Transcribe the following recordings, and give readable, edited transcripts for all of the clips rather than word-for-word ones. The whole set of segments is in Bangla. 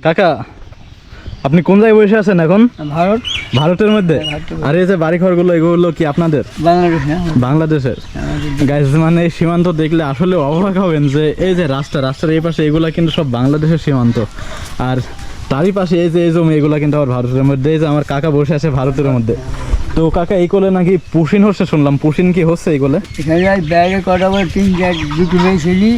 কাকা আপনি কোন জায়গায় বসে আছেন এখন? ভারত। ভারতের মধ্যে? আর এই যে বাড়ি ঘরগুলো এগুলো কি আপনাদের? বাংলাদেশ। বাংলাদেশের গাইস, মানে এই সীমান্ত দেখলে আসলে অবাক হবেন যে এই যে রাস্তার এই পাশে এগুলা কিন্তু সব বাংলাদেশের সীমান্ত, আর তারই পাশে এই যে এই জমি এগুলা কিন্তু আবার ভারতের মধ্যে। এই যে আমার কাকা বসে আছে ভারতের মধ্যে। তো কাকা এই কোলে নাকি পুশিন হচ্ছে শুনলাম, পুশিন কি হচ্ছে এই কোলে? এখানে ব্যাগে কটা বলে দুটো মেয়ে ছেলে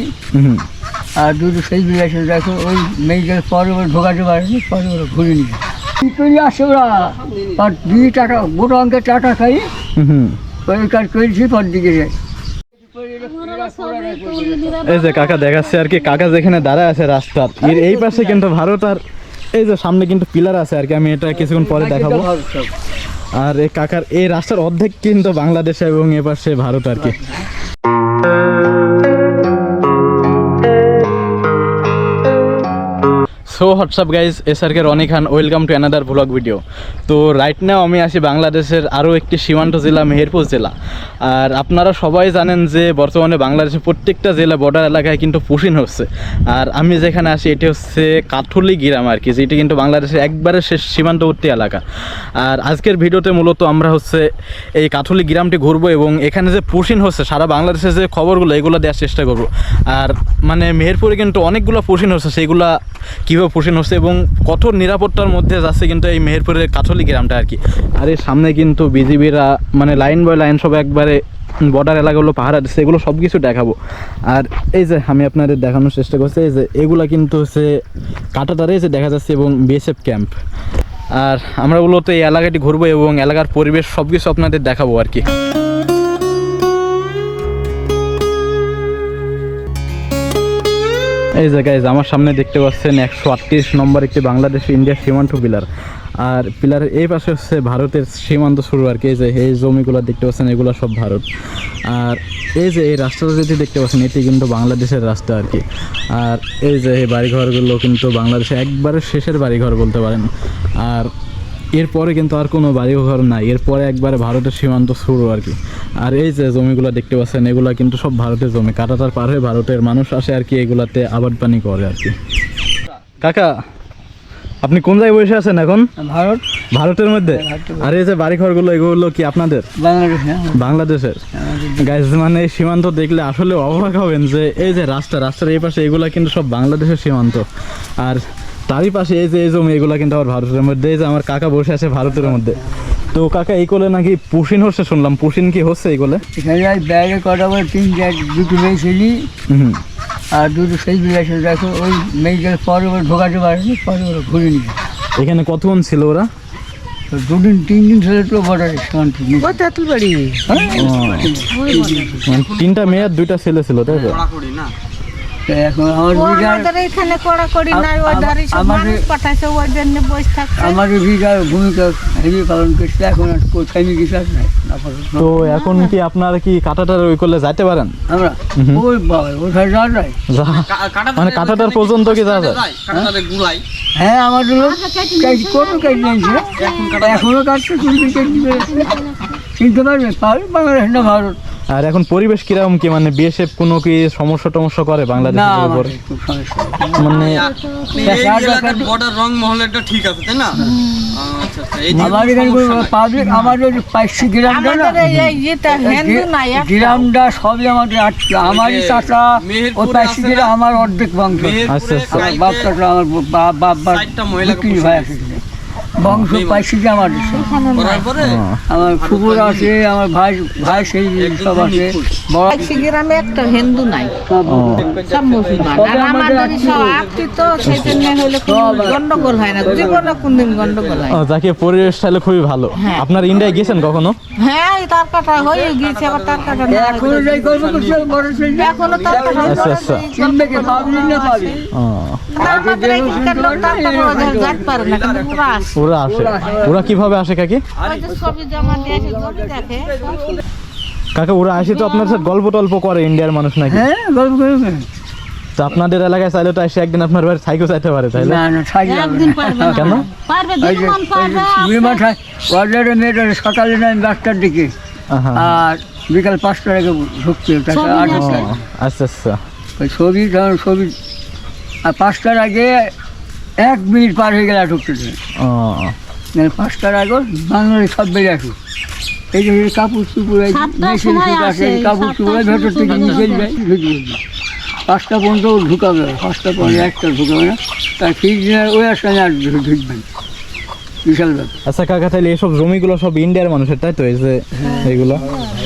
আর দুটো সেই বিলাসে দেখো ওই মেয়েদের পরে ওরা ঢোকাতে পারেনি, পরে ওরা ঘুরে নিয়ে কী করে আসে ওরা, আর 2 টাকা বড় অঙ্কের টাকা খাই ওই কাজ করেছি পর দিকে যাই। এই যে কাকা দেখাচ্ছে আর কি, কাকা যেখানে দাঁড়ায় আছে রাস্তার এই পাশে কিন্তু ভারত, আর এই যে সামনে কিন্তু পিলার আছে আর কি, আমি এটা কিছুক্ষণ পরে দেখাবো। আর এই কাকার এই রাস্তার অর্ধেক কিন্তু বাংলাদেশ এবং এ পাশে ভারত আর কি। So WhatsApp guys, SRK Rony Khan, welcome to another blog video. তো রাইট নাও আমি আছি বাংলাদেশের আরও একটি সীমান্ত জেলা, মেহেরপুর জেলা। আর আপনারা সবাই জানেন যে বর্তমানে বাংলাদেশের প্রত্যেকটা জেলা বর্ডার এলাকায় কিন্তু পুশিন হচ্ছে। আর আমি যেখানে আছি এটি হচ্ছে কাঠুলি গ্রাম আর কি, যেটি কিন্তু বাংলাদেশের একবারে শেষ সীমান্তবর্তী এলাকা। আর আজকের ভিডিওতে মূলত আমরা হচ্ছে এই কাঠুলি গ্রামটি ঘুরবো এবং এখানে যে পুশিন হচ্ছে সারা বাংলাদেশের যে খবরগুলো এগুলো দেওয়ার চেষ্টা করবো। আর মানে মেহেরপুরে কিন্তু অনেকগুলো পুশিন হচ্ছে, সেইগুলা কীভাবে পুশিন হচ্ছে এবং কঠোর নিরাপত্তার মধ্যে যাচ্ছে কিন্তু এই মেহেরপুরের কাঠলি গ্রামটা আর কি। আর এর সামনে কিন্তু বিজিবিরা মানে লাইন বাই লাইন সব একবারে বর্ডার এলাকাগুলো পাহারা দিচ্ছে, এগুলো সব কিছু দেখাবো। আর এই যে আমি আপনাদের দেখানোর চেষ্টা করছি, এই যে এগুলা কিন্তু হচ্ছে কাঁটাতারে যে দেখা যাচ্ছে এবং BSF ক্যাম্প। আর আমরা মূলত এই এলাকাটি ঘুরবো এবং এলাকার পরিবেশ সব কিছু আপনাদের দেখাবো আর কি। এই যে গাইজ আমার সামনে দেখতে পাচ্ছেন 138 নম্বর একটি বাংলাদেশ ইন্ডিয়া সীমান্ত পিলার। আর পিলারের এই পাশে হচ্ছে ভারতের সীমান্ত শুরু আর কি। এই যে এই জমিগুলো দেখতে পাচ্ছেন এগুলো সব ভারত। আর এই যে এই রাস্তাটা যেটি দেখতে পাচ্ছেন এটি কিন্তু বাংলাদেশের রাস্তা আর কি। আর এই যে এই বাড়িঘরগুলো কিন্তু বাংলাদেশে একবারে শেষের বাড়িঘর বলতে পারেন। আর এরপরে কিন্তু আর কোনো বাড়িঘর নাই, এরপরে একবারে ভারতের সীমান্ত শুরু আর কি। আর এই যে জমিগুলো দেখতে পাচ্ছেন এগুলো কিন্তু সব ভারতের জমি, কাঁটাতার পার হয়ে ভারতের মানুষ আসে আর কি, এগুলাতে আবাদ পানি করে আর কি। কাকা আপনি কোন জায়গায় বসে আছেন এখন? ভারত। ভারতের মধ্যে? আর এই যে বাড়িঘরগুলো এগুলো কি আপনাদের? বাংলাদেশ। বাংলাদেশের গাইজ, মানে এই সীমান্ত দেখলে আসলে অবাক হবেন যে এই যে রাস্তার এই পাশে এগুলা কিন্তু সব বাংলাদেশের সীমান্ত, আর তারই পাশে এই যে এই জমি এগুলা কিন্তু আবার ভারতের মধ্যে। এই যে আমার কাকা বসে আছে ভারতের মধ্যে। তো কাকা এই কোলে নাকি পুশিন হচ্ছে শুনলাম, পুশিন কি হচ্ছে এই কোলে? এখানে ব্যাগে কটা বলে দুটো মেয়ে ছেলে আর দুটো সেই বিলাসে দেখো ওই মেয়েদের পরে ওরা ঢোকাতে পারেনি, পরে ওরা ঘুরে নিয়ে। এখানে কতক্ষণ ছিল ওরা? 2-3 দিন ছিল তো বর্ডারে সীমান্ত। তিনটা মেয়ে আর 2টা ছেলে ছিল, তাই তো? এখন আমাদের ভিড়ার ভূমিকা হেভি পালন করছে, এখন কোথায় নিয়ে গেছে নাই। তো এখন কি আপনারা কি কাঁটাটার ওই করলে যাইতে পারেন? আমরা ওই বাবা ওখানে যাওয়া যায়, মানে কাঁটাটার পর্যন্ত কি যাওয়া যায়? হ্যাঁ আমাদের লোক কোনো কাজ নিয়েছে, এখনো কাটছে চিনতে পারবে পারবে বাংলাদেশ না ভারত। আর এখন পরিবেশ কিরকম কি, মানে BSF কোনো কি সমস্যা করে বাংলাদেশের উপর? মানে বর্ডার রং মহলটা ঠিক আছে তাই না? আমার এখানে পাবলিক আমাদের 500 গ্রামটা না গ্রামটা সবই আমাদের আমারই চাচা ওই 500 গ্রাম আমার অর্ধেক বংশ। আচ্ছা আচ্ছা, বাপ চাচা আমার বাবার বিক্রি ভাই আছে বংশ 500 গ্রাম আমাদের, আমার কুকুর আছে, আমার ভাই সেই সব আছে। গ্রামে একটা হিন্দু নাই, সব মুসলমান। আর আমাদের সব আপনি তো সেই জন্য হলে গন্ডগোল হয় না, জীবনে কোনদিন গন্ডগোল হয়। যাকে পরিবেশ তাহলে খুবই ভালো। আপনার ইন্ডিয়ায় গেছেন কখনো? হ্যাঁ তার কাটা হয়ে গিয়েছে, আবার তার কাটা এখনো যাই করবো এখনো তার কাটা। আচ্ছা আচ্ছা, চিনবে কি পাবলি না পাবি আমাদের এখানকার লোক তার কাটা যাতে পারে না, কিন্তু ওরা আসে। ওরা আসে? ওরা কিভাবে আসে কাকি? ওই যে ছবি জমা দিয়ে এসে জমি দেখে। কাকা ওরা আসে তো আপনার সাথে গল্প টল্প করে ইন্ডিয়ার মানুষ নাকি? হ্যাঁ গল্প করবে। তো আপনাদের এলাকায় চাইলে তো এসে একদিন আপনার বাড়ি সাইকেল চাইতে পারে, তাই না? না সাইকেল একদিন পারবে না। কেন? পারবে দিন পারবে। অর্ডারে মেয়েটা সকালে নেয় 10টার দিকে আর বিকাল 5টার আগে ঢুকছে। আচ্ছা আচ্ছা, ছবি আর 5টার আগে 1 মিনিট পার হয়ে গেলে ঢুকতে দেবে ও মানে 5টার আগে বাংলাদেশ সব বেড়ে আসুক। এই যে কাপড় চুপড় সাতটার সময় আসে, কাপড় চুপড় সাতটার ভেতর থেকে সময় নিচে যায় ঢুকবে 5টা পর্যন্ত ঢুকাবে না, 5টা পরে একটা ঢুকাবে না, তার ফিজ ওই আসলে আর ঢুকবেন বিশাল ব্যাপার। আচ্ছা কাকা, তাহলে এসব জমিগুলো সব ইন্ডিয়ার মানুষের, তাই তো? এই যে এইগুলো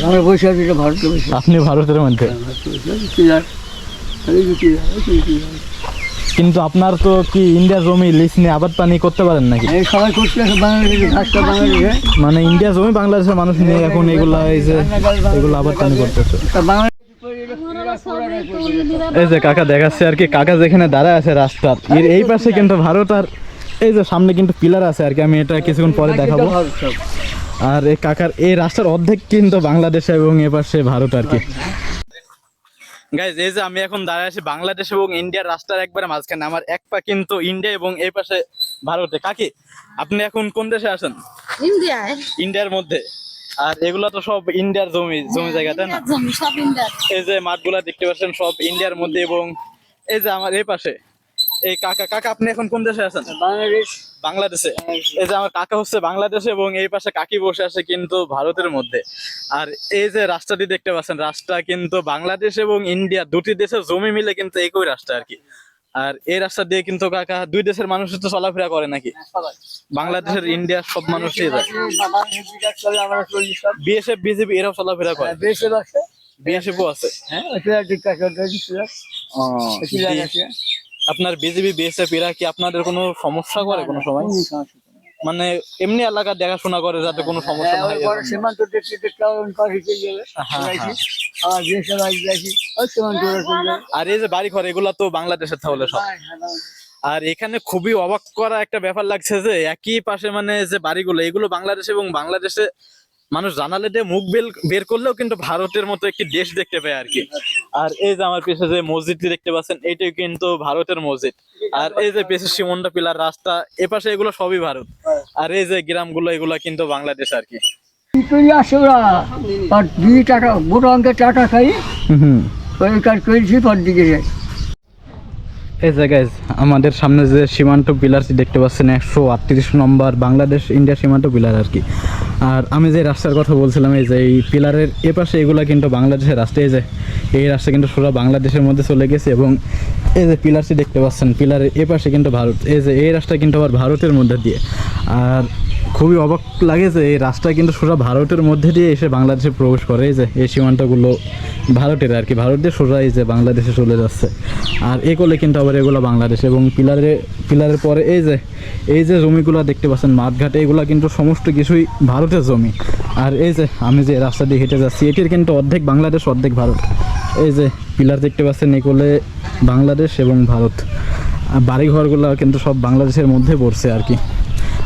আমরা বসে আছি, এটা ভারতে বসে আপনি ভারতের মধ্যে, কিন্তু আপনার তো কি ইন্ডিয়া জমি লিজ নিয়ে আবাদ পানি করতে পারেন নাকি? এই সবাই করতে আছে বাংলাদেশে, ঘাসটা বাংলাদেশে, মানে ইন্ডিয়া জমি বাংলাদেশের মানুষ নিয়ে এখন এগুলা এই যে এগুলো আবাদ পানি করতেছে। তা বাংলাদেশ এই যে কাকা দেখাচ্ছে আর কি, কাকা যেখানে দাঁড়ায় আছে রাস্তার এই পাশে কিন্তু ভারত, আর এই যে সামনে কিন্তু পিলার আছে আর কি, আমি এটা কিছুক্ষণ পরে দেখাবো। আর এই কাকার এই রাস্তার অর্ধেক কিন্তু বাংলাদেশ এবং এ পাশে ভারত আর কি। গাইজ, এই যে আমি এখন দাঁড়ায় আছি বাংলাদেশ এবং ইন্ডিয়ার রাস্তার একবারে মাঝখানে, আমার এক পা কিন্তু ইন্ডিয়া এবং এই পাশে ভারতে। কাকি, আপনি এখন কোন দেশে আছেন? ইন্ডিয়ায়। ইন্ডিয়ার মধ্যে। আর এগুলা তো সব ইন্ডিয়ার জমি জায়গা, তাই না? জমি সব ইন্ডিয়ার। এই যে মাঠগুলা দেখতে পাচ্ছেন সব ইন্ডিয়ার মধ্যে, এবং এই যে আমার এই পাশে এই কাকা আপনি এখন কোন দেশে আছেন? বাংলাদেশে। এই যে আমার কাকা হচ্ছে বাংলাদেশে এবং এই পাশে কাকি বসে আছে কিন্তু ভারতের মধ্যে। আর এই যে রাস্তাটি দেখতে পাচ্ছেন, রাস্তা কিন্তু বাংলাদেশ এবং ইন্ডিয়া দুটি দেশের জমি মিলে কিন্তু একই রাস্তা আর কি। আর এই রাস্তা দিয়ে কিন্তু কাকা দুই দেশের মানুষ তো চলাফেরা করে নাকি? বাংলাদেশের ইন্ডিয়ার সব মানুষই যায়। বিএসএফ বিজেপি এরাও চলাফেরা করে? বিএসএফ ও আছে। আপনার বিজেপি বিএসএফ এরা কি আপনাদের কোনো সমস্যা করে কোনো সময়? মানে এমনি এলাকা দেখাশোনা করে যাতে কোনো সমস্যা না হয়? সীমান্ত দেখতে দেখতে আর এই যে বাড়ি ঘর এগুলা তো বাংলাদেশের তাহলে সব। আর এখানে খুবই অবাক করা একটা ব্যাপার লাগছে যে একই পাশে মানে যে বাড়িগুলো এগুলো বাংলাদেশ এবং বাংলাদেশে মানুষ জানালে দিয়ে মুখ বের করলেও কিন্তু ভারতের মতো একটি দেশ দেখতে পায় আর কি। আর এই যে আমার পিছনে যে মসজিদটি দেখতে পাচ্ছেন, এইটাই কিন্তু ভারতের মসজিদ। আর এই যে পেছনে সীমন্ডা পিলার রাস্তা, এপাশে এগুলো সবই ভারত। আর এই যে গ্রামগুলো এগুলো কিন্তু বাংলাদেশ আর কি। আসে ওরা আর 2 টাকা বড় অঙ্কের টাকা খাই, ওই কাজ করেছি পর দিকে যাই। এই জায়গায় আমাদের সামনে যে সীমান্ত পিলারটি দেখতে পাচ্ছেন 138 নম্বর বাংলাদেশ ইন্ডিয়া সীমান্ত পিলার আর কি। আর আমি যে রাস্তার কথা বলছিলাম, এই যে এই পিলারের এপাশে এগুলো কিন্তু বাংলাদেশের রাস্তা। এই যে এই রাস্তা কিন্তু সোজা বাংলাদেশের মধ্যে চলে গেছে, এবং এই যে পিলারটি দেখতে পাচ্ছেন পিলারের এপাশে কিন্তু ভারত। এই যে এই রাস্তা কিন্তু আবার ভারতের মধ্যে দিয়ে। আর খুবই অবাক লাগে যে এই রাস্তা কিন্তু সোজা ভারতের মধ্যে দিয়ে এসে বাংলাদেশে প্রবেশ করে। এই যে এই সীমান্তগুলো ভারতের আর কি, ভারত দিয়ে সোজা এই যে বাংলাদেশে চলে যাচ্ছে। আর এগুলো কিন্তু আবার এগুলো বাংলাদেশ, এবং পিলারের পরে এই যে জমিগুলো দেখতে পাচ্ছেন মাঠঘাটে, এগুলো কিন্তু সমস্ত কিছুই ভারতের জমি। আর এই যে আমি যে রাস্তা দিয়ে হেঁটে যাচ্ছি, এটির কিন্তু অর্ধেক বাংলাদেশ অর্ধেক ভারত। এই যে পিলার দেখতে পাচ্ছেন এগুলো বাংলাদেশ এবং ভারত। আর বাড়িঘরগুলো কিন্তু সব বাংলাদেশের মধ্যে পড়ছে আর কি।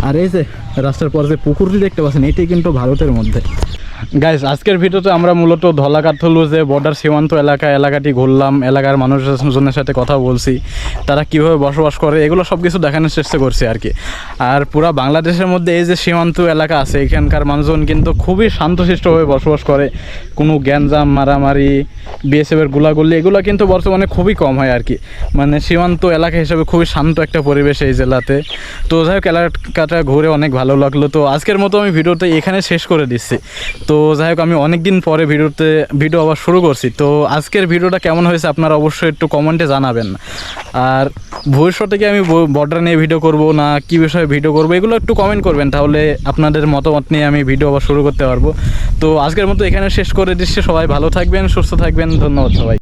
আর এই যে রাস্তার পর যে পুকুরটি দেখতে পাচ্ছেন, এটি কিন্তু ভারতের মধ্যে। গাইস, আজকের ভিডিওতে আমরা মূলত ধলাকাথলু যে বর্ডার সীমান্ত এলাকাটি ঘুরলাম, এলাকার মানুষজনের সাথে কথা বলছি, তারা কিভাবে বসবাস করে এগুলো সব কিছু দেখানোর চেষ্টা করছি আর কি। আর পুরা বাংলাদেশের মধ্যে এই যে সীমান্ত এলাকা আছে, এখানকার মানুষজন কিন্তু খুবই শান্তশিষ্টভাবে বসবাস করে। কোনো গ্যাঞ্জাম মারামারি বিএসএফের গুলাগুলি এগুলো কিন্তু বর্তমানে খুবই কম হয় আর কি। মানে সীমান্ত এলাকা হিসেবে খুবই শান্ত একটা পরিবেশ এই জেলাতে। তো যাই হোক, এলাকাটা ঘুরে অনেক ভালো লাগলো। তো আজকের মতো আমি ভিডিওটা এখানে শেষ করে দিচ্ছি। তো যাই হোক, আমি অনেকদিন পরে ভিডিও আবার শুরু করছি। তো আজকের ভিডিওটা কেমন হয়েছে আপনারা অবশ্যই একটু কমেন্টে জানাবেন। আর ভবিষ্যতে কি আমি বর্ডার নিয়ে ভিডিও করব না কি বিষয়ে ভিডিও করব এগুলো একটু কমেন্ট করবেন, তাহলে আপনাদের মতামত নিয়ে আমি ভিডিও আবার শুরু করতে পারবো। তো আজকের মতো এখানে শেষ করে দিচ্ছি। সবাই ভালো থাকবেন, সুস্থ থাকবেন, ধন্যবাদ সবাই।